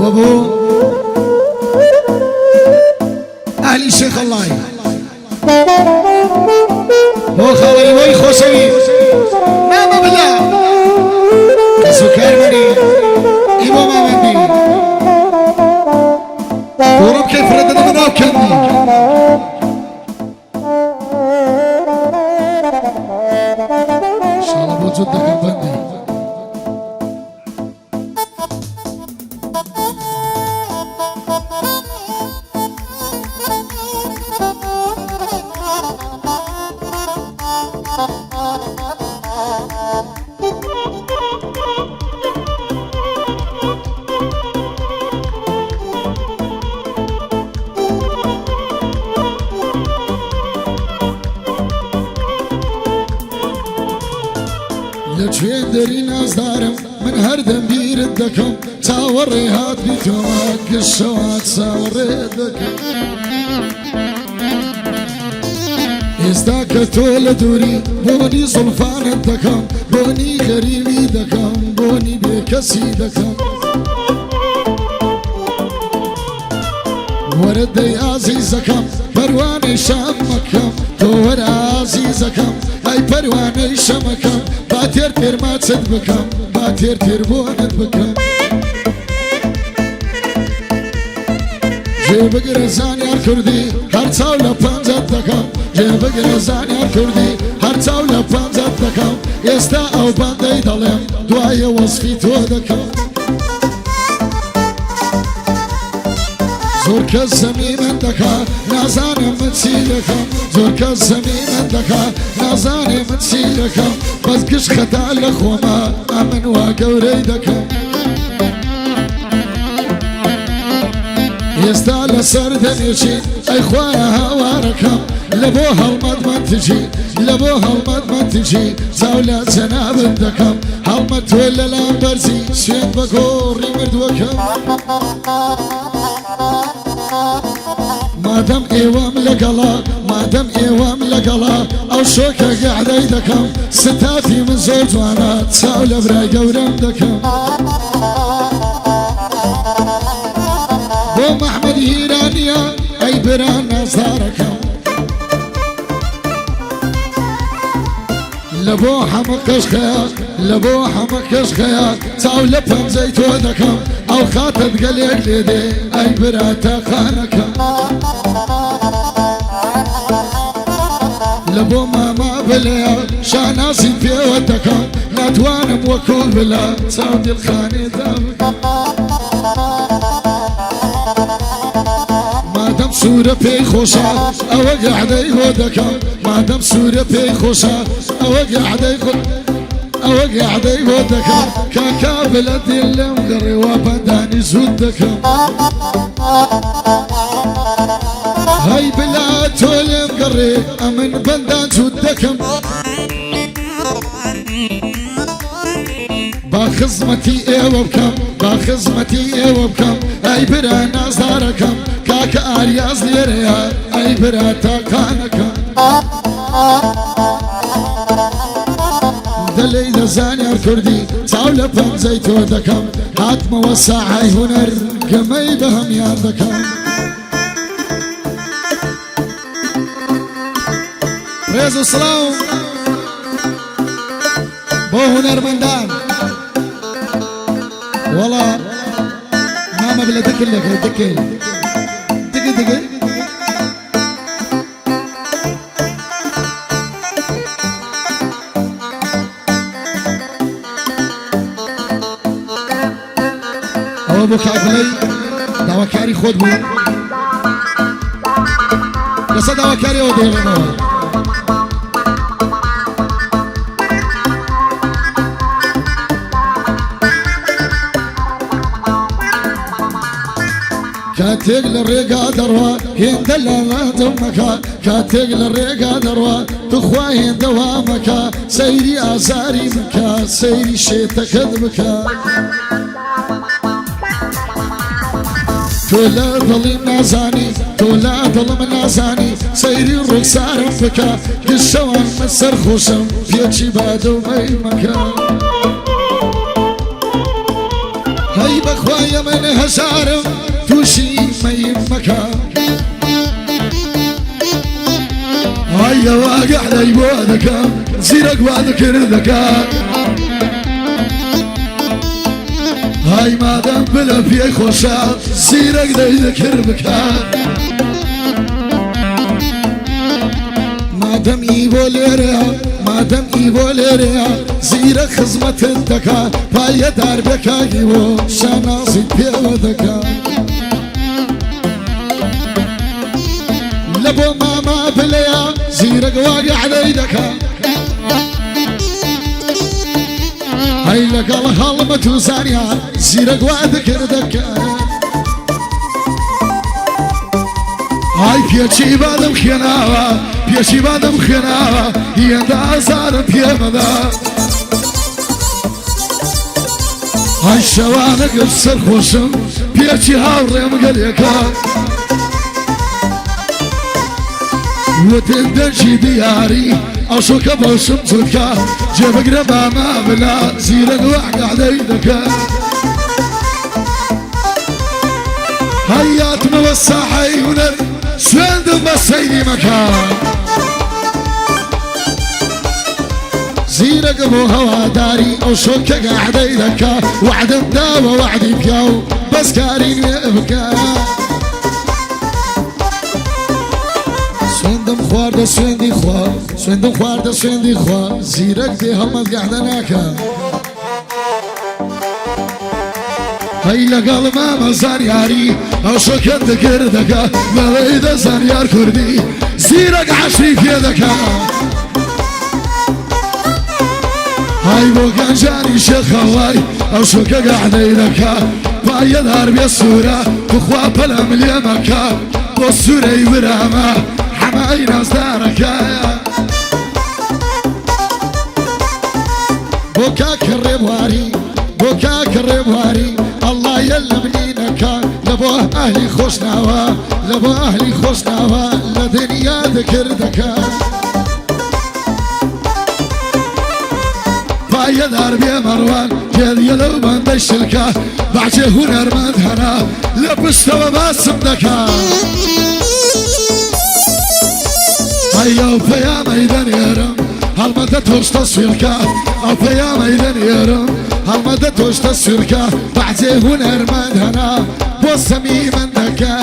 أبو أهل الشيخ الله هو خوي وي خوشوي ما بلا سكر مني إيمو ما مني ورب كيف ردد منو كني إن شاء الله بوجودك البني لجوين دري نازدارم من هردم بيردكم تاوري هات بيتومك الشوات تاوري دكم ازداك تول دوري بوني صلفان الدكم بوني غريبي دكم بوني بكسي دكم ورد يا عزيزكم پروانه شمکم تو عزیزکم ای پروانه شمکم با تیر ماتت بکم با تیر بونت بکم جيب قرزان يا كردي هر تاولا پانزت دکم جيب قرزان يا كردي هر تاولا پانزت دکم يستا او باندي دلم دعای وصفی تو دکم زور كالزمي من دكا نازاني متسيلكم زور كالزمي من دكا نازاني متسيلكم بس قش خدا لخوما امن واقوري دكم يستال سرد يشي اي خوايا هواركم لبوها المضمن تجي لبوها المضمن تجي زاولا زناب دكم هلمت ولا لامبرزي شين بقوري مردوكم مادام ايوام لقلا مادام ايوام لقلا او شوكا قاعدة يدكم ستاتي من زوج وانا تساولا براي قورم دكم بو محمد هيرانيا اي بران نصاركم لبو حمقش خيار لبو حمقش خيار تاولا بمزيتو دكم او خاطب قليل لدي اي براتا خانكم لبو ماما بلا شاناسي في ودكم لا توانم وكول بلا سعودي الخاني دامكم مادام سورة بي خوشا او قاعدة يودكم مادام سورة بي خوشا او قاعدة او قاعدة يودكم كاكا بلدي اللي مقري وبداني زودكم هاي بلاد اللي مقري امن بندان زودكم باخزمتي ايوبكم باخزمتي ايوبكم اي برا نازاركم كاكا ارياز ليريا اي برا تاكانكم دلي دزاني الكردي تاولا بمزيتو دكم هات موسعي هنر قمي بهم يا دكم ريز السلام بو هنر مندان والله ماما بلا دكل لك دكل دكل ابو كعبلي دواكاري خود بو بس دواكاري ودي غنوا كاتيق للريقا دروا هندلا ما دمكا كاتيق للريقا دروا تخواهين دوامكا سيري ازاري مكا سيري شيتك دمكا تولا ظلي نازاني تولا ظلم نازاني سيري الرقصار بكا قشوان مسر خوشم فيتشي بادو مي مكا هەی بەخوایە من هەژارم تووشی مەیم مەکە هەیەوە گەحلەی بۆ دەکەم زیرەک وا دەکرد دەکات هاي مادام بلا في خوشات زیرەک دەیدەکر بکات مادام ئیبۆ لێرەیە مادام ئیبۆ لێرەیە زیرەک خزمەتت دەکات پایەدار بێکاگی بۆ شانازیت پێوە دەکات لە بۆ ماما بلەیە زیرەک واگەعدەی دەکات هەی لەگەڵ هەڵمەت و زانیار زیرەک وا دەکردەکات هاي پێچی بادم خێناوە پێچی بادم خێناوە هێندە ئازارم پێمەدا هاي شەوانەگەر سەرخۆشم پێچی هاوڕێم گەلێکە وتن دەنجی دیاری ئەوشۆکە بەوشم جوتکە جێبەگرە ماما بلا زیرەک واگەعدەی دەکات هەیاتمەوە ساحەی هونەر سوێندم بە سەیری مەکان زیرەکە بۆ هەواداری ئەو شۆکە گەعدەی دەکات وعدم داوە وعدی پیا و بەسکاری نوێ بکات سوێندم خواردە سوێندی خوا سوێندم خواردە سوێندی خوا زیرەک بێ هەڵمەت گەعدە ناکات هەی لەگەڵ مامە زانیاری ئەو شۆکەت دەکردەکە بەڵێی دە زانیار کوردی زیرەک عەشری پێ دەکات هەی بۆ گەنجانی شێخەوای ئەو شۆکە گەعدەی دەکات پایەدار بێ سوورە بخوا پەلەم لێ مەکە بۆ سوورەی برامە حەمای نازدارەکایە بۆ کاکە ڕێبواری بۆ کاکە ڕێبواری الله يلا منينكا لبو أهلي خوشناوا لبو أهلي خوشناوا لدنيا ذكردكا بايدار بيا مروان جاد يلو من دشلكا بعجه هنر من هنا لبستوا باسم دكا هيا وفيا ميدان يرم هالمدى توش تصويركا او فيا ميدان يرم هالمدى توش تصويركا بعجه هنر من هنا بوسمي من دكا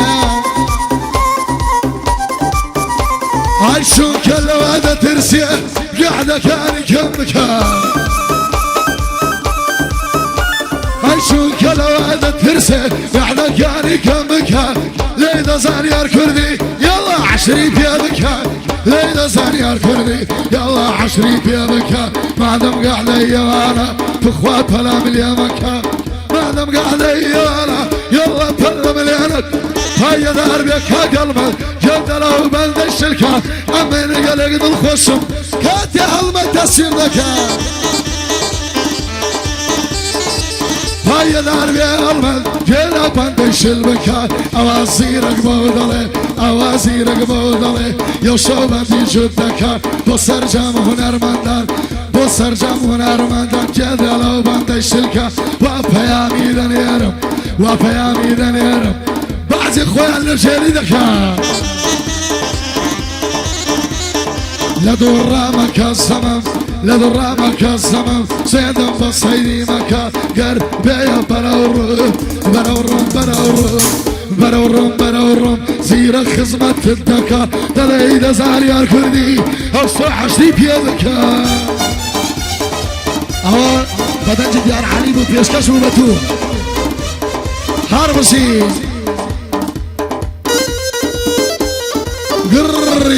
هاي شو كل وعدة ترسي قاعدة كان كمكا هاي شو كل وعدة ترسي قاعدة كان كمكا ليدا زانيار كردي يلا عشري بيدكا ليدا زانيار كردي يلا عشري بيدكا بعدم قاعدة يوانا تخوات بلا مليانكا بعدم قاعدة يوانا يلا بلا مليانك هاي دار بك قلبك جد لو بلد الشركة أمين قلق الخصم كاتي هلمة تسير لك هاي دار بك قلبك جد لو بلد الشركة أوازيرك بودلي أوازيرك بودلي يوشو بندي جدك بصر جام هنرمندان بصر جام هنرمندان جد لو بلد الشركة وفيا ميدان يرم وفيا ميدان يرم بعضي خويا اللي دكا لدور رامك الزمن لدور رامك الزمن سيدم بصيدي مكا قر بيا براورم براورم براورم براورم براورم زيرا خزمة الدكا دلي دزاريار كردي أصح عشري بيدكا أهو بدن جديار علي بو بيشكش وبتو هاربسي قرر